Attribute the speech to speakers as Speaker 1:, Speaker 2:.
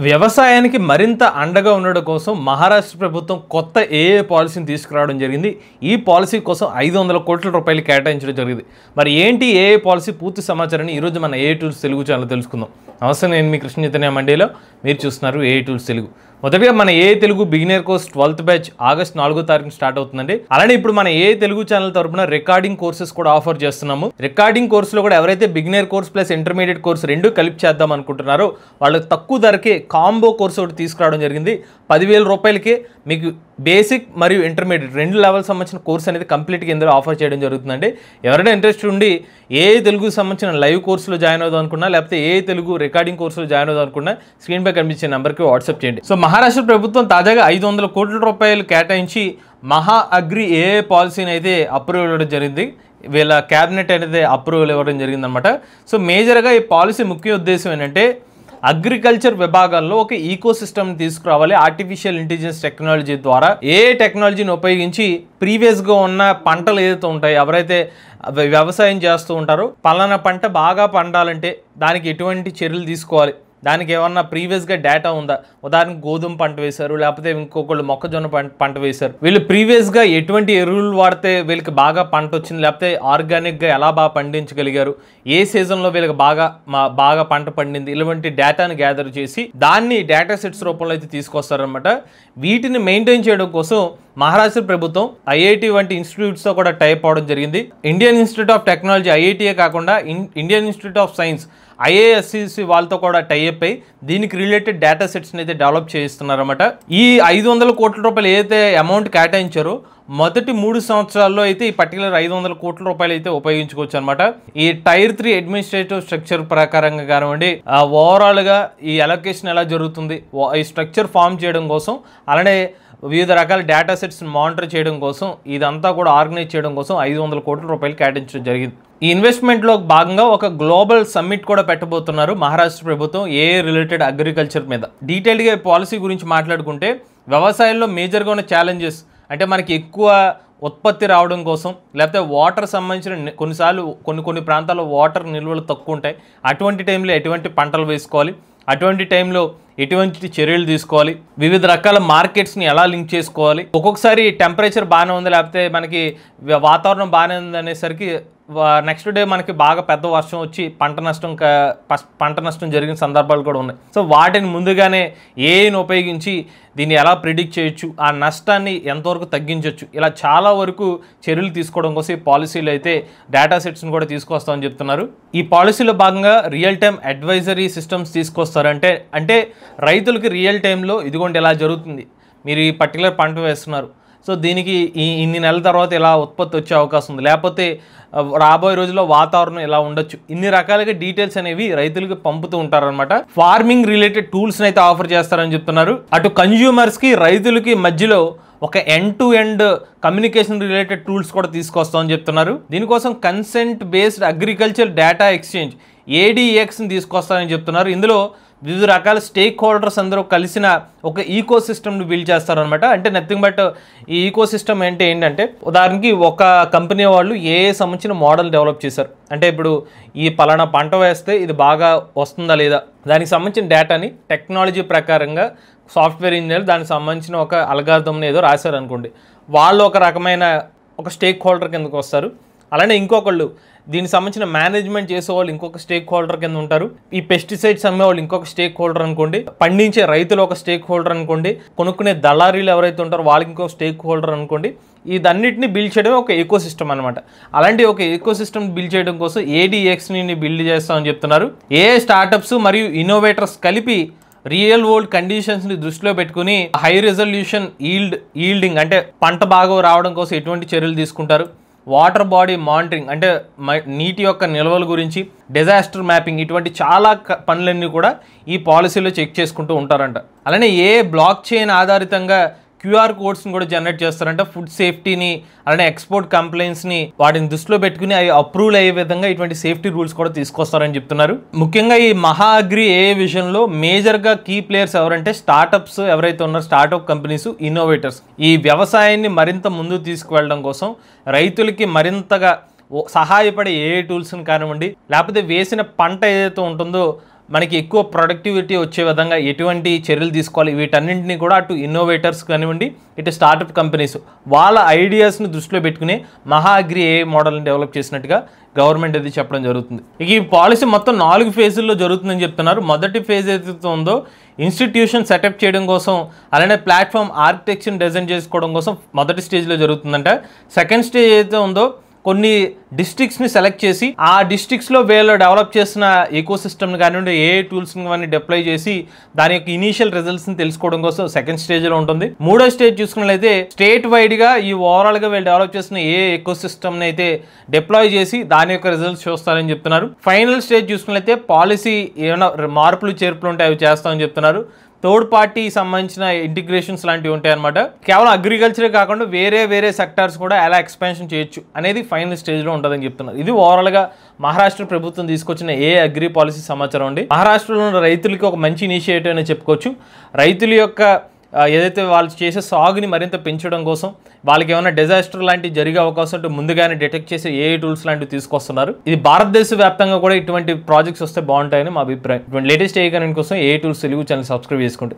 Speaker 1: వ్యవసాయానికి మరింత అండగా ఉండడం కోసం మహారాష్ట్ర ప్రభుత్వం కొత్త ఏఏ పాలసీని తీసుకురావడం జరిగింది. ఈ పాలసీ కోసం 500 కోట్ల రూపాయలు కేటాయించడం జరిగింది. మరి ఏంటి ఏఏ పాలసీ పూర్తి సమాచారాన్ని ఈరోజు మన ఏఏ టూల్స్ తెలుగు ఛానల్ తెలుసుకుందాం. నమస్తే, నేను మీ కృష్ణ చైతన్య మండేలో, మీరు చూస్తున్నారు ఏఏ టూల్స్ తెలుగు. మొదటిగా మన ఏఏ Telugu beginner course 12th batch August 4వ తారీఖున స్టార్ట్ అవుతుందండి. అలానే ఇప్పుడు మన ఏఏ తెలుగు ఛానల్ తరపున రికార్డింగ్ కోర్సెస్ కూడా ఆఫర్ చేస్తున్నాము. రికార్డింగ్ కోర్సులో కూడా ఎవరైతే beginner course plus intermediate course రెండు కలిపి చేద్దాం అనుకుంటున్నారో వాళ్ళకి తక్కువ ధరకే కాంబో కోర్స్ ఒకటి తీసుకురావడం జరిగింది. 10,000 రూపాయలకే మీకు బేసిక్ మరియు ఇంటర్మీడియట్ రెండు లెవెల్ సంబంధించిన కోర్స్ అనేది కంప్లీట్గా ఇందులో ఆఫర్ చేయడం జరుగుతుందండి. ఎవరైనా ఇంట్రెస్ట్ ఉండి ఏఐ తెలుగుకి సంబంధించిన లైవ్ కోర్సులో జాయిన్ అవుదాం అనుకున్నా, లేకపోతే ఏఐ తెలుగు రికార్డింగ్ కోర్సులో జాయిన్ అవుదాం అనుకున్నా స్క్రీన్ పై కనిపించే నెంబర్కి వాట్సాప్ చేయండి. సో మహారాష్ట్ర ప్రభుత్వం తాజాగా 500 కోట్ల రూపాయలు కేటాయించి మహా అగ్రి ఏఐ పాలసీని అయితే అప్రూవల్ ఇవ్వడం జరిగింది. వీళ్ళ క్యాబినెట్ అనేది అప్రూవల్ ఇవ్వడం జరిగిందనమాట. సో మేజర్గా ఈ పాలసీ ముఖ్య ఉద్దేశం ఏంటంటే అగ్రికల్చర్ విభాగాల్లో ఒక ఈకో సిస్టమ్ని తీసుకురావాలి. ఆర్టిఫిషియల్ ఇంటెలిజెన్స్ టెక్నాలజీ ద్వారా ఏ టెక్నాలజీని ఉపయోగించి ప్రీవియస్గా ఉన్న పంటలు ఏదైతే ఉంటాయో, ఎవరైతే వ్యవసాయం చేస్తూ ఉంటారో పలానా పంట బాగా పండాలంటే దానికి ఎటువంటి చర్యలు తీసుకోవాలి, దానికి ఏమన్నా ప్రీవియస్గా డేటా ఉందా, ఉదాహరణకు గోధుమ పంట వేశారు, లేకపోతే ఇంకొకళ్ళు మొక్కజొన్న పంట వేశారు, వీళ్ళు ప్రీవియస్గా ఎటువంటి ఎరువులు వాడితే వీళ్ళకి బాగా పంట వచ్చింది, లేకపోతే ఆర్గానిక్గా ఎలా బాగా పండించగలిగారు, ఏ సీజన్లో వీళ్ళకి బాగా పంట పండింది, ఇలాంటి డేటాను గ్యాదర్ చేసి దాన్ని డేటా సెట్స్ రూపంలో అయితే తీసుకొస్తారనమాట. వీటిని మెయింటైన్ చేయడం కోసం మహారాష్ట్ర ప్రభుత్వం ఐఐటి వంటి ఇన్స్టిట్యూట్స్తో కూడా టైప్ అవడం జరిగింది. ఇండియన్ ఇన్స్టిట్యూట్ ఆఫ్ టెక్నాలజీ ఐఐటీయే కాకుండా ఇండియన్ ఇన్స్టిట్యూట్ ఆఫ్ సైన్స్ ఐఏఎస్సిసి వాళ్ళతో కూడా టైఅప్ అయ్యి దీనికి రిలేటెడ్ డేటా సెట్స్ని అయితే డెవలప్ చేయిస్తున్నారన్నమాట. ఈ 500 కోట్ల రూపాయలు ఏదైతే అమౌంట్ కేటాయించారో మొదటి 3 సంవత్సరాల్లో అయితే ఈ పర్టికులర్ 500 కోట్ల రూపాయలు అయితే ఉపయోగించుకోవచ్చు అనమాట. ఈ టైర్ 3 అడ్మినిస్ట్రేటివ్ స్ట్రక్చర్ ప్రకారంగా కానివ్వండి, ఓవరాల్గా ఈ అలొకేషన్ ఎలా జరుగుతుంది, ఈ స్ట్రక్చర్ ఫామ్ చేయడం కోసం, అలానే వివిధ రకాల డేటా సెట్స్ మానిటర్ చేయడం కోసం, ఇదంతా కూడా ఆర్గనైజ్ చేయడం కోసం 500 కోట్ల రూపాయలు కేటాయించడం జరిగింది. ఈ ఇన్వెస్ట్మెంట్లో భాగంగా ఒక గ్లోబల్ సమ్మిట్ కూడా పెట్టబోతున్నారు మహారాష్ట్ర ప్రభుత్వం ఏఐ రిలేటెడ్ అగ్రికల్చర్ మీద. డీటెయిల్డ్గా పాలసీ గురించి మాట్లాడుకుంటే వ్యవసాయంలో మేజర్గా ఉన్న ఛాలెంజెస్ అంటే మనకి ఎక్కువ ఉత్పత్తి రావడం కోసం, లేకపోతే వాటర్ సంబంధించిన కొన్నిసార్లు కొన్ని ప్రాంతాల్లో వాటర్ నిల్వలు తక్కువ ఉంటాయి. అటువంటి టైంలో ఎటువంటి పంటలు వేసుకోవాలి, అటువంటి టైంలో ఎటువంటి చర్యలు తీసుకోవాలి, వివిధ రకాల మార్కెట్స్ని ఎలా లింక్ చేసుకోవాలి, ఒక్కొక్కసారి టెంపరేచర్ బాగానే ఉంది, లేకపోతే మనకి వాతావరణం బాగానే ఉంది అనేసరికి నెక్స్ట్ డే మనకి బాగా పెద్ద వర్షం వచ్చి పంట నష్టం జరిగిన సందర్భాలు కూడా ఉన్నాయి. సో వాటిని ముందుగానే ఏఐని ఉపయోగించి దీన్ని ఎలా ప్రిడిక్ట్ చేయొచ్చు, ఆ నష్టాన్ని ఎంతవరకు తగ్గించవచ్చు, ఇలా చాలా వరకు చర్యలు తీసుకోవడం కోసం ఈ పాలసీలు అయితే డేటా సెట్స్ని కూడా తీసుకొస్తామని చెప్తున్నారు. ఈ పాలసీలో భాగంగా రియల్ టైమ్ అడ్వైజరీ సిస్టమ్స్ తీసుకొస్తారంటే అంటే రైతులకి రియల్ టైంలో ఇదిగోండి ఇలా జరుగుతుంది, మీరు ఈ పర్టికులర్ పంట వేస్తున్నారు, సో దీనికి ఇన్ని నెలల తర్వాత ఇలా ఉత్పత్తి వచ్చే అవకాశం ఉంది, లేకపోతే రాబోయే రోజుల్లో వాతావరణం ఇలా ఉండొచ్చు, ఇన్ని రకాలుగా డీటెయిల్స్ అనేవి రైతులకు పంపుతూ ఉంటారనమాట. ఫార్మింగ్ రిలేటెడ్ టూల్స్ని అయితే ఆఫర్ చేస్తారని చెప్తున్నారు. అటు కన్జ్యూమర్స్కి రైతులకి మధ్యలో ఒక end to end communication related tools కూడా తీసుకొస్తామని చెప్తున్నారు. దీనికోసం consent based agriculture data exchange ADXని తీసుకొస్తారని చెప్తున్నారు. ఇందులో వివిధ రకాల స్టేక్ హోల్డర్స్ అందరూ కలిసిన ఒక ఈకో సిస్టమ్ని బిల్డ్ చేస్తారనమాట. అంటే నథింగ్ బట్ ఈ ఈకో సిస్టమ్ అంటే ఏంటంటే, ఉదాహరణకి ఒక కంపెనీ వాళ్ళు సంబంధించిన మోడల్ డెవలప్ చేశారు. అంటే ఇప్పుడు ఈ పలానా పంట వేస్తే ఇది బాగా వస్తుందా లేదా, దానికి సంబంధించిన డేటాని టెక్నాలజీ ప్రకారంగా సాఫ్ట్వేర్ ఇంజనీర్ దానికి సంబంధించిన ఒక అల్గారిథంని ఏదో రాశారు అనుకోండి, వాళ్ళు ఒక రకమైన ఒక స్టేక్ హోల్డర్ కిందకు వస్తారు. అలానే ఇంకొకళ్ళు దీనికి సంబంధించిన మేనేజ్మెంట్ చేసేవాళ్ళు ఇంకొక స్టేక్ హోల్డర్ కింద ఉంటారు. ఈ పెస్టిసైడ్స్ అమ్మేవాళ్ళు ఇంకొక స్టేక్ హోల్డర్ అనుకోండి, పండించే రైతులు ఒక స్టేక్ హోల్డర్ అనుకోండి, కొనుక్కునే దళారీలు ఎవరైతే ఉంటారో వాళ్ళకి ఇంకొక స్టేక్ హోల్డర్ అనుకోండి. ఇదన్నిటిని బిల్డ్ చేయడమే ఒక ఈకో సిస్టమ్ అనమాట. అలాంటి ఒక ఈకో సిస్టమ్ బిల్డ్ చేయడం కోసం ADXని బిల్డ్ చేస్తామని చెప్తున్నారు. స్టార్టప్స్ మరియు ఇన్నోవేటర్స్ కలిపి రియల్ వరల్డ్ కండిషన్స్ని దృష్టిలో పెట్టుకుని హై రెజల్యూషన్ ఈల్డింగ్ అంటే పంట బాగా రావడం కోసం ఎటువంటి చర్యలు తీసుకుంటారు, వాటర్ బాడీ మానిటరింగ్ అంటే నీటి యొక్క నిల్వల గురించి, డిజాస్టర్ మ్యాపింగ్, ఇటువంటి చాలా పనులన్నీ కూడా ఈ పాలసీలో చెక్ చేసుకుంటూ ఉంటారంట. అలానే బ్లాక్ చైన్ ఆధారితంగా QR కోడ్స్ని కూడా జనరేట్ చేస్తారంట. ఫుడ్ సేఫ్టీని అలానే ఎక్స్పోర్ట్ కంప్లైంట్స్ని వాటిని దృష్టిలో పెట్టుకుని అవి అప్రూవల్ అయ్యే విధంగా ఇటువంటి సేఫ్టీ రూల్స్ కూడా తీసుకొస్తారని చెప్తున్నారు. ముఖ్యంగా ఈ మహా అగ్రి విషయంలో మేజర్గా కీ ప్లేయర్స్ ఎవరంటే స్టార్టప్స్ ఎవరైతే ఉన్నారో, స్టార్టప్ కంపెనీస్, ఇన్నోవేటర్స్. ఈ వ్యవసాయాన్ని మరింత ముందుకు తీసుకువెళ్ళడం కోసం రైతులకి మరింతగా సహాయపడే ఏఐ టూల్స్ని కానివ్వండి, లేకపోతే వేసిన పంట ఏదైతే ఉంటుందో మనకి ఎక్కువ ప్రొడక్టివిటీ వచ్చే విధంగా ఎటువంటి చర్యలు తీసుకోవాలి, వీటన్నింటినీ కూడా అటు ఇన్నోవేటర్స్ కానివ్వండి, ఇటు స్టార్టప్ కంపెనీస్ వాళ్ళ ఐడియాస్ని దృష్టిలో పెట్టుకుని మహా అగ్రి ఏ మోడల్ని డెవలప్ చేసినట్టుగా గవర్నమెంట్ అది చెప్పడం జరుగుతుంది. ఇక ఈ పాలసీ మొత్తం 4 ఫేజుల్లో జరుగుతుందని చెప్తున్నారు. మొదటి ఫేజ్ ఏదైతే ఉందో ఇన్స్టిట్యూషన్ సెటప్ చేయడం కోసం, అలానే ప్లాట్ఫామ్ ఆర్కిటెక్చర్ని డిజైన్ చేసుకోవడం కోసం మొదటి స్టేజ్లో జరుగుతుందంట. సెకండ్ స్టేజ్ ఏదైతే ఉందో కొన్ని డిస్ట్రిక్ట్స్ని సెలెక్ట్ చేసి ఆ డిస్ట్రిక్ట్స్లో వీళ్ళు డెవలప్ చేసిన ఈకో సిస్టమ్ని కానివ్వండి, ఏఐ టూల్స్ని కానీ డిప్లాయ్ చేసి దాని యొక్క ఇనీషియల్ రిజల్ట్స్ని తెలుసుకోవడం కోసం సెకండ్ స్టేజ్లో ఉంటుంది. మూడో స్టేజ్ చూసుకున్నట్లయితే స్టేట్ వైడ్గా ఈ ఓవరాల్గా వీళ్ళు డెవలప్ చేసిన ఏ ఈకో సిస్టమ్ని అయితే డిప్లాయ్ చేసి దాని యొక్క రిజల్ట్స్ చూస్తారని చెప్తున్నారు. ఫైనల్ స్టేజ్ చూసుకున్నట్లయితే పాలసీ ఏమైనా మార్పులు చేర్పులు ఉంటే అవి చేస్తామని చెప్తున్నారు. థర్డ్ పార్టీ సంబంధించిన ఇంటిగ్రేషన్స్ లాంటివి ఉంటాయన్నమాట. కేవలం అగ్రికల్చరే కాకుండా వేరే సెక్టార్స్ కూడా ఎలా ఎక్స్పాన్షన్ చేయొచ్చు అనేది ఫైనల్ స్టేజ్లో ఉంటుందని చెప్తున్నారు. ఇది ఓవరాల్గా మహారాష్ట్ర ప్రభుత్వం తీసుకొచ్చిన ఏ అగ్రి పాలసీ సమాచారం అండి. మహారాష్ట్రలో ఉన్న రైతులకి ఒక మంచి ఇనిషియేటివ్ అని చెప్పుకోవచ్చు. రైతుల యొక్క ఏదైతే వాళ్ళు చేసే సాగుని మరింత పెంచడం కోసం, వాళ్ళకి ఏమైనా డిజాస్టర్ లాంటివి జరిగే అవకాశం ఉంటే ముందుగానే డిటెక్ట్ చేసే ఏఐ టూల్స్ లాంటివి తీసుకొస్తున్నారు. ఇది భారతదేశ వ్యాప్తంగా కూడా ఇటువంటి ప్రాజెక్ట్స్ వస్తే బాగుంటాయని మా అభిప్రాయం. ఇటువంటి లేటెస్ట్ ఏఐ కనెంట్ కోసం AI tools Telugu channel subscribe చేసుకోండి.